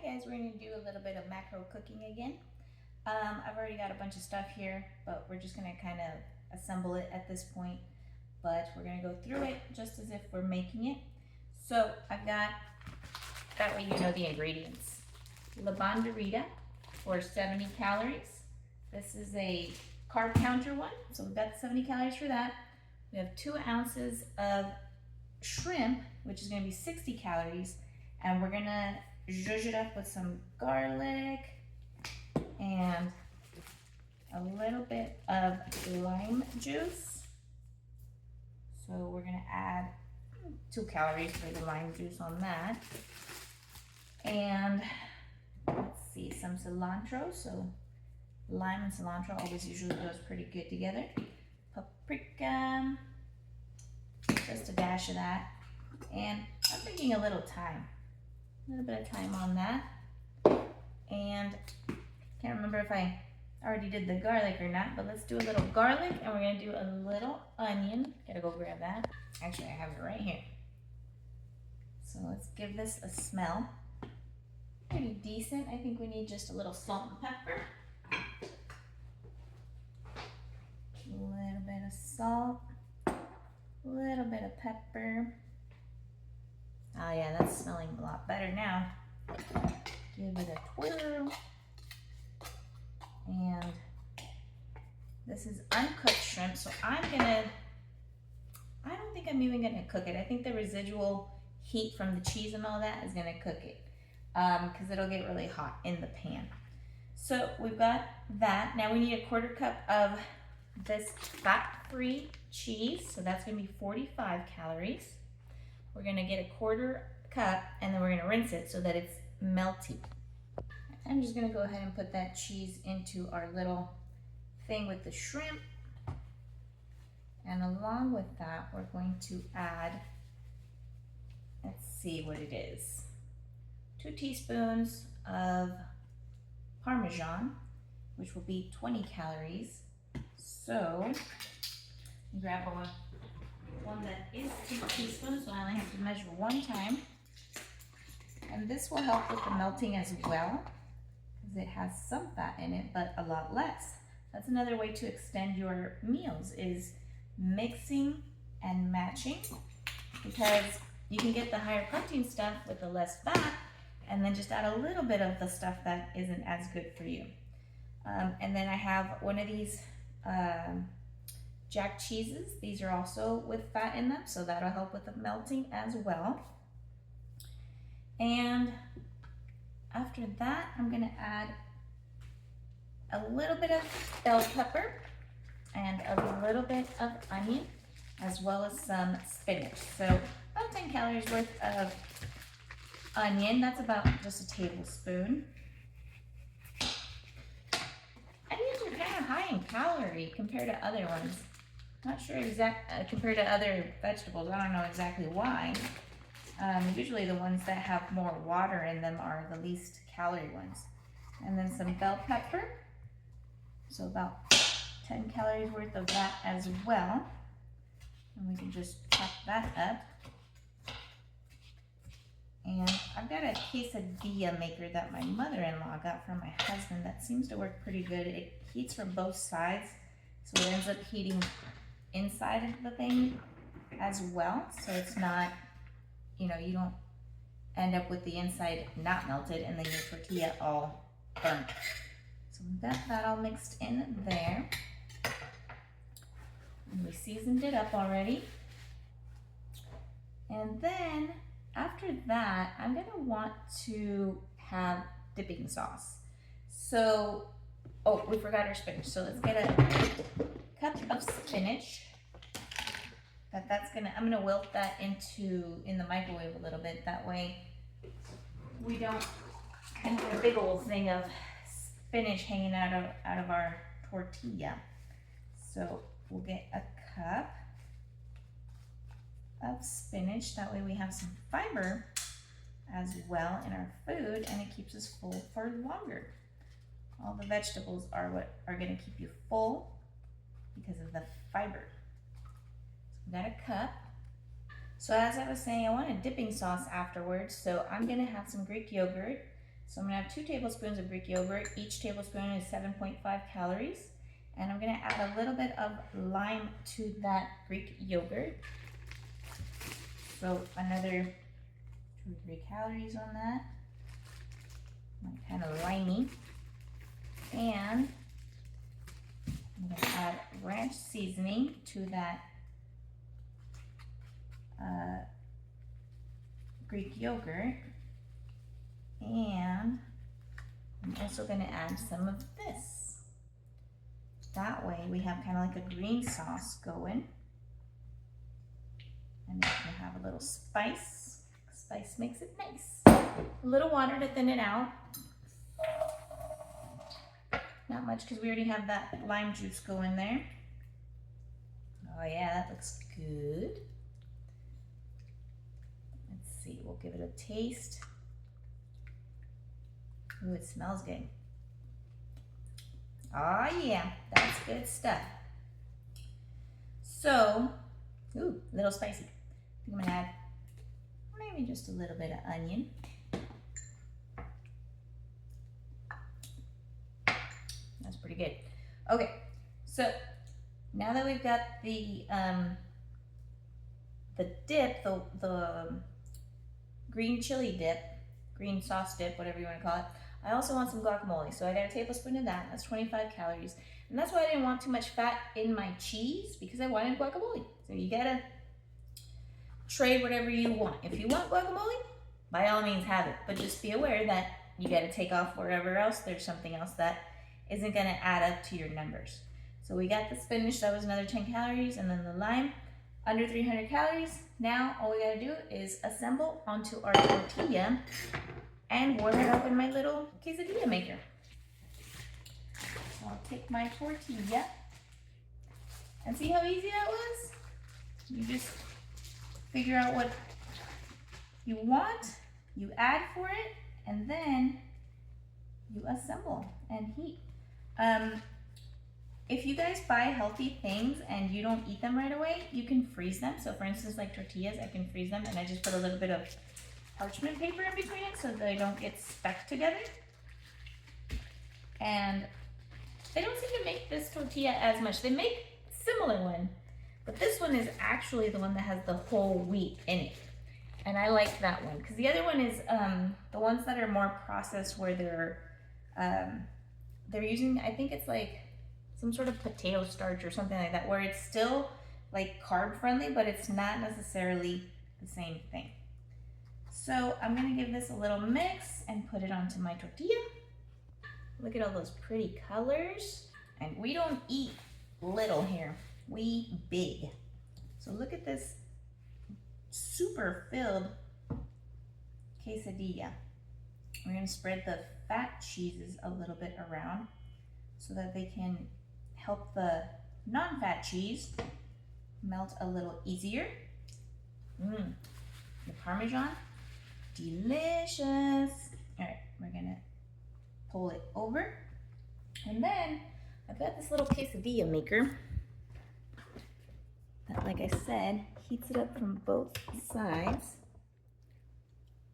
guys, we're going to do a little bit of macro cooking again. I've already got a bunch of stuff here, but we're just going to kind of assemble it at this point. But we're going to go through it just as if we're making it. So I've got, that way you know the ingredients. La Banderita for 70 calories. This is a carb counter one, so we've got 70 calories for that. We have 2 ounces of shrimp, which is going to be 60 calories, and we're going to zhuzh it up with some garlic and a little bit of lime juice. So we're going to add 2 calories for the lime juice on that. And let's see, some cilantro. So lime and cilantro always usually goes pretty good together. Paprika, just a dash of that. And I'm thinking a little thyme. A little bit of thyme on that. And can't remember if I already did the garlic or not, but let's do a little garlic, and we're gonna do a little onion. Gotta go grab that. Actually, I have it right here. So let's give this a smell. Pretty decent. I think we need just a little salt and pepper. A little bit of salt. A little bit of pepper. Oh yeah, that's smelling a lot better now. Give it a twirl. And this is uncooked shrimp, so I don't think I'm even gonna cook it. I think the residual heat from the cheese and all that is gonna cook it, because it'll get really hot in the pan. So we've got that. Now we need a 1/4 cup of this fat-free cheese, so that's gonna be 45 calories. We're gonna get a 1/4 cup, and then we're gonna rinse it so that it's melty. I'm just gonna go ahead and put that cheese into our little thing with the shrimp. And along with that, we're going to add, let's see what it is. 2 teaspoons of Parmesan, which will be 20 calories. So grab one that is 2 teaspoons, so I only have to measure 1 time. And this will help with the melting as well, because it has some fat in it, but a lot less. That's another way to extend your meals, is mixing and matching, because you can get the higher protein stuff with the less fat, and then just add a little bit of the stuff that isn't as good for you. And then I have one of these Jack cheeses. These are also with fat in them, so that'll help with the melting as well. And after that, I'm gonna add a little bit of bell pepper and a little bit of onion, as well as some spinach. So about 10 calories worth of onion. That's about just a tablespoon. Onions are kind of high in calorie compared to other ones. Not sure compared to other vegetables. I don't know exactly why. Usually the ones that have more water in them are the least calorie ones. And then some bell pepper. So about 10 calories worth of that as well. And we can just chop that up. And I've got a quesadilla maker that my mother-in-law got from my husband that seems to work pretty good. It heats from both sides, so it ends up heating inside of the thing as well. So it's not, you don't end up with the inside not melted and then your tortilla all burnt. So we've got that all mixed in there. And we seasoned it up already. And then after that, I'm gonna want to have dipping sauce. So, oh, we forgot our spinach. So let's get a cup of spinach. I'm gonna wilt that in the microwave a little bit. That way we don't have a big old thing of spinach hanging out of our tortilla. So we'll get a cup of spinach. That way we have some fiber as well in our food, and it keeps us full for longer. All the vegetables are what are going to keep you full because of the fiber. So we got a cup. So as I was saying, I want a dipping sauce afterwards. So I'm going to have some Greek yogurt, So I'm gonna have 2 tablespoons of Greek yogurt. Each tablespoon is 7.5 calories. And I'm gonna add a little bit of lime to that Greek yogurt. So another 2 or 3 calories on that. Kind of limey. And I'm gonna add ranch seasoning to that Greek yogurt. And I'm also gonna add some of this. That way we have kind of like a green sauce going. And then we have a little spice. Spice makes it nice. A little water to thin it out. Not much because we already have that lime juice going there. Oh yeah, that looks good. Let's see, we'll give it a taste. Ooh, it smells good. Oh yeah, that's good stuff. So, ooh, a little spicy. I think I'm gonna add maybe just a little bit of onion. That's pretty good. Okay, so now that we've got the dip, the green chili dip, green sauce dip, whatever you want to call it, I also want some guacamole. So I got a tablespoon of that. That's 25 calories. And that's why I didn't want too much fat in my cheese, because I wanted guacamole. So you gotta trade whatever you want. If you want guacamole, by all means have it. But just be aware that you gotta take off wherever else there's something else that isn't gonna add up to your numbers. So we got the spinach, that was another 10 calories, and then the lime, under 300 calories. Now all we gotta do is assemble onto our tortilla and warm it up in my little quesadilla maker. So I'll take my tortilla, and see how easy that was? You just figure out what you want, you add for it, and then you assemble and heat. If you guys buy healthy things and you don't eat them right away, you can freeze them. So for instance, like tortillas, I can freeze them, and I just put a little bit of parchment paper in between it so they don't get stuck together. And they don't seem to make this tortilla as much. They make a similar one, but this one is actually the one that has the whole wheat in it. And I like that one, because the other one is the ones that are more processed, where they're using, I think it's like some sort of potato starch or something like that, where it's still like carb friendly, but it's not necessarily the same thing. So I'm gonna give this a little mix and put it onto my tortilla. Look at all those pretty colors. And we don't eat little here, we eat big. So look at this super filled quesadilla. We're gonna spread the fat cheeses a little bit around so that they can help the non-fat cheese melt a little easier. The Parmesan, delicious. All right, we're gonna pull it over. And then I've got this little quesadilla maker that, like I said, heats it up from both sides.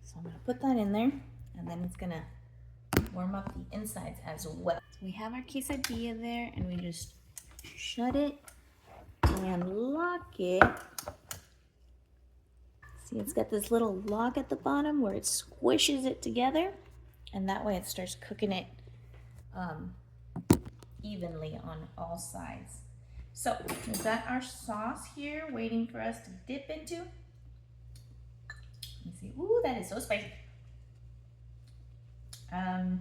So I'm gonna put that in there, and then it's gonna warm up the insides as well. So we have our quesadilla there, and we just shut it and lock it. See, it's got this little lock at the bottom where it squishes it together, and that way it starts cooking it evenly on all sides. So we've got our sauce here waiting for us to dip into. Let me see. Ooh, that is so spicy. I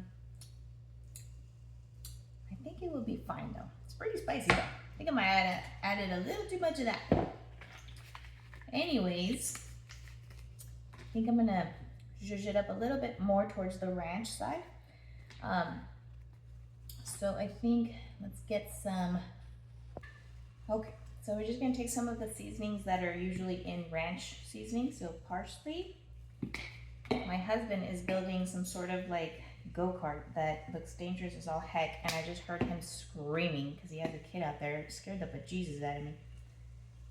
think it will be fine though. It's pretty spicy though. I think I might have added a little too much of that. Anyways, I think I'm gonna zhuzh it up a little bit more towards the ranch side. So I think let's get some. Okay, so we're just gonna take some of the seasonings that are usually in ranch seasoning. So parsley. My husband is building some sort of like go-kart that looks dangerous as all heck, and I just heard him screaming because he has a kid out there. It scared the bejesus out of me.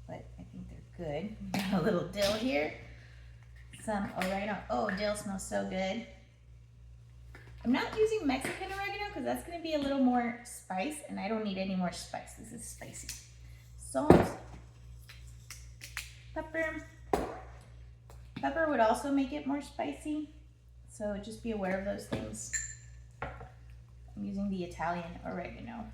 But I think they're good. Got a little dill here. Some oregano. Oh, dill smells so good. I'm not using Mexican oregano because that's going to be a little more spice, and I don't need any more spice. This is spicy. Salt, pepper. Pepper would also make it more spicy, so just be aware of those things. I'm using the Italian oregano.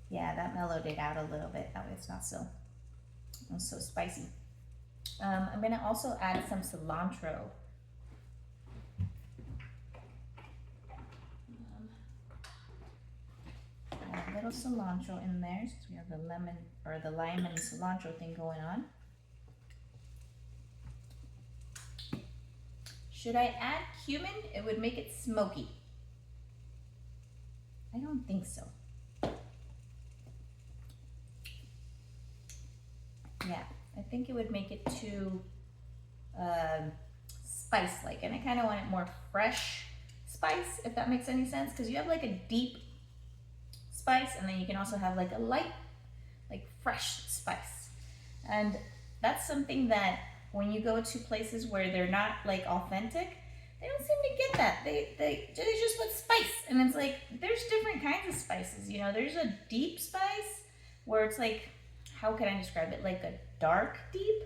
Yeah, that mellowed it out a little bit. That way it's not so spicy. I'm gonna also add some cilantro. Add a little cilantro in there since we have the lemon or the lime and cilantro thing going on. Should I add cumin? It would make it smoky. I don't think so. Yeah, I think it would make it too spice-like, and I kind of want it more fresh spice, if that makes any sense, because you have like a deep spice, and then you can also have like a light, like fresh spice. And that's something that when you go to places where they're not like authentic, they don't seem to get that. They just put spice, and it's like there's different kinds of spices. You know, there's a deep spice where it's like, how can I describe it? Like a dark deep,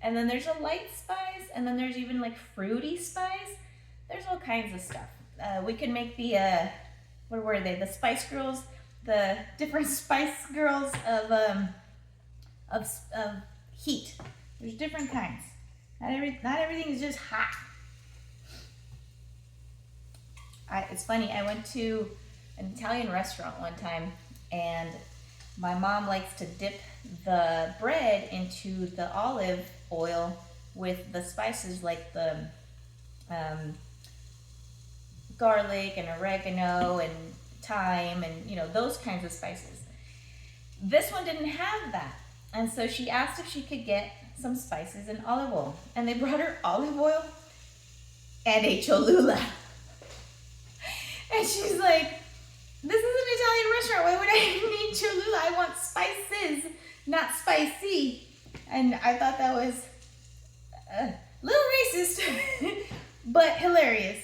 and then there's a light spice, and then there's even like fruity spice. There's all kinds of stuff. We can make the what were they? The Spice Girls, the different Spice Girls of heat. There's different kinds. Not everything is just hot. It's funny. I went to an Italian restaurant one time, and my mom likes to dip the bread into the olive oil with the spices like the garlic and oregano and thyme and, you know, those kinds of spices. This one didn't have that. And so she asked if she could get some spices and olive oil. And they brought her olive oil and a Cholula. And she's like, this is an Italian restaurant. Why would I need Cholula? I want spices, not spicy. And I thought that was a little racist, but hilarious.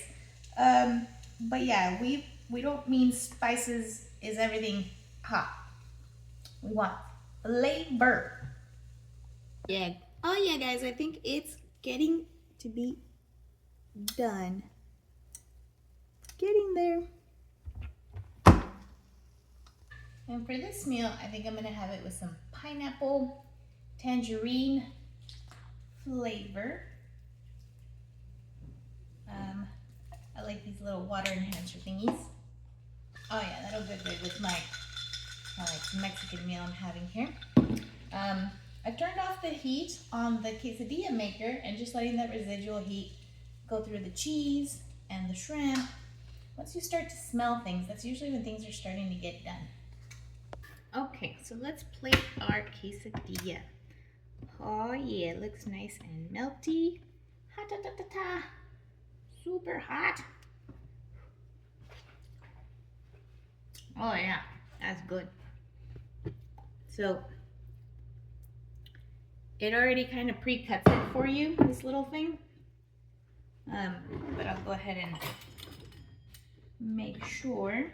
But yeah, we don't mean spices is everything hot. We want flavor. Yeah. Oh yeah, guys, I think it's getting to be done. Getting there. And for this meal, I think I'm gonna have it with some pineapple, tangerine flavor. I like these little water enhancer thingies. Oh yeah, that'll go good with my like Mexican meal I'm having here. I turned off the heat on the quesadilla maker and just letting that residual heat go through the cheese and the shrimp. Once you start to smell things, that's usually when things are starting to get done. Okay, so let's plate our quesadilla. Oh yeah, it looks nice and melty. Hot, ta, ta, ta, ta. Super hot. Oh yeah, that's good. So it already kind of pre-cuts it for you, this little thing. But I'll go ahead and make sure.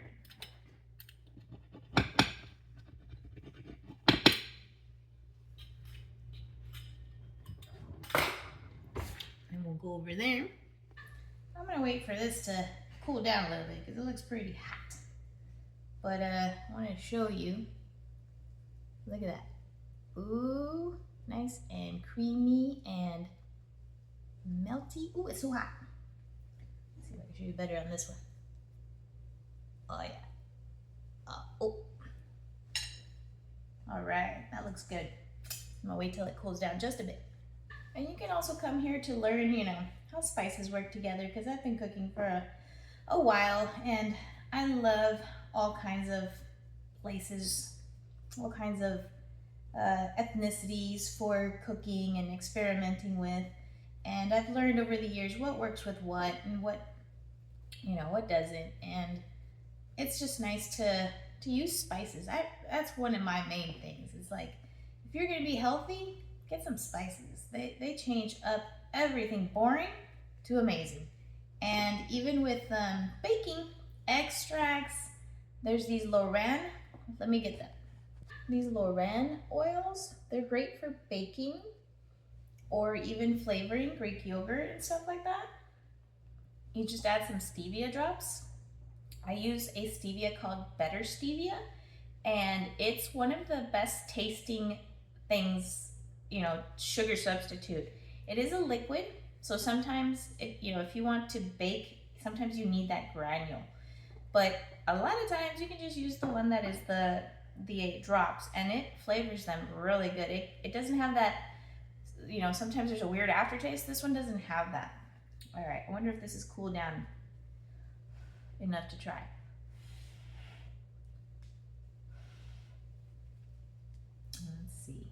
And we'll go over there. I'm gonna wait for this to cool down a little bit because it looks pretty hot. But I want to show you. Look at that. Ooh, nice and creamy and melty. Ooh, it's so hot. Let's see if I can show you better on this one. Oh yeah. Oh. All right, that looks good. I'm gonna wait till it cools down just a bit. And you can also come here to learn, you know, how spices work together, because I've been cooking for a while, and I love all kinds of places, all kinds of ethnicities for cooking and experimenting with. And I've learned over the years what works with what and what, you know, what doesn't. And it's just nice to use spices. That's one of my main things. It's like, if you're gonna be healthy, get some spices. They change up everything boring too amazing. And even with baking extracts, there's these Lorraine, let me get them. These Lorraine oils, they're great for baking or even flavoring Greek yogurt and stuff like that. You just add some stevia drops. I use a stevia called Better Stevia, and it's one of the best tasting things, you know, sugar substitute. It is a liquid, so sometimes, if you want to bake, sometimes you need that granule. But a lot of times you can just use the one that is the drops, and it flavors them really good. It doesn't have that, sometimes there's a weird aftertaste. This one doesn't have that. All right, I wonder if this is cooled down enough to try. Let's see.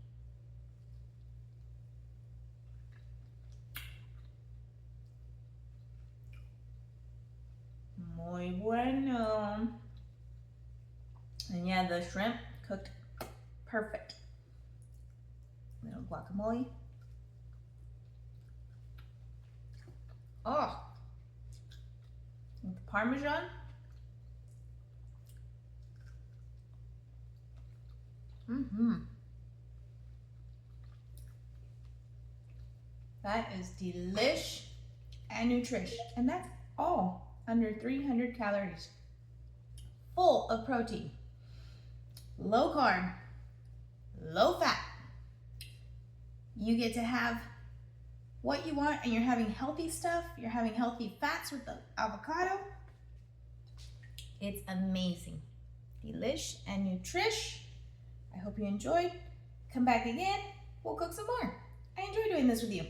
Muy bueno. And yeah, the shrimp cooked perfect. Little guacamole. Oh, with the Parmesan. That is delish and nutrish. And that's all under 300 calories. Full of protein. Low carb. Low fat. You get to have what you want, and you're having healthy stuff. You're having healthy fats with the avocado. It's amazing. Delish and nutrish. I hope you enjoyed. Come back again. We'll cook some more. I enjoy doing this with you.